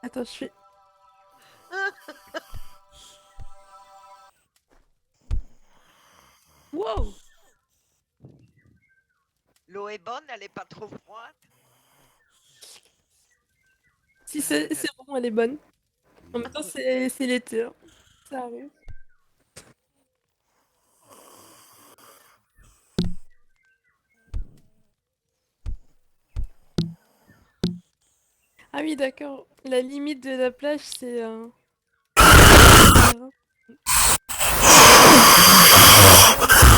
Attends, je fais... Wow! L'eau est bonne, elle est pas trop froide. Si c'est bon, elle est bonne. En même temps, c'est l'été. Hein. Ça arrive. Ah oui, d'accord. La limite de la plage, c'est... terrain.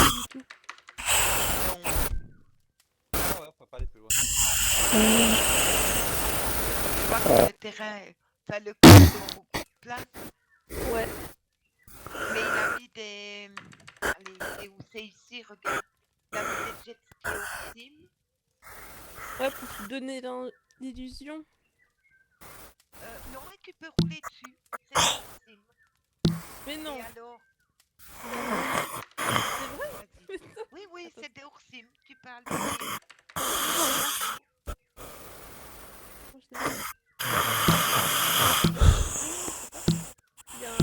Du tout. Non. Ah ouais, on peut pas aller plus loin. Je crois que le terrain, enfin le cours d'eau plat, Ouais. mais il a mis des. Allez, c'est où? C'est ici, regarde. Il a mis des jet skis au sim. Ouais, pour te donner l'illusion. Non, et tu peux rouler dessus. C'est des hors sim. Mais non. Et alors? C'est vrai? Vas-y. Oui, oui, Attends. c'est des hors sim. Tu peux allumer. Moi, je l'ai pas. Il y a un...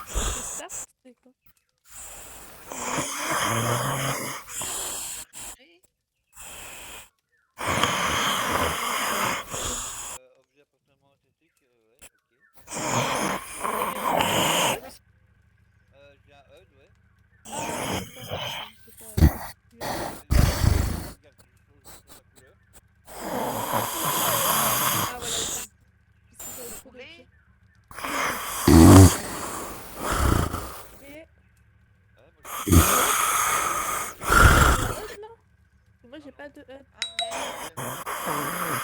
C'est start? C'est quoi? Objet appartement esthétique, ouais, ok. J'ai un HUD, ouais. Ah, d'accord. C'est pas... Regarde, je change la couleur. Ah, voilà, ici. Parce que j'avais trop Rouler. d'objets. Et... Ouais, moi HUD, là? Moi, j'ai non, pas de HUD. Ah merde.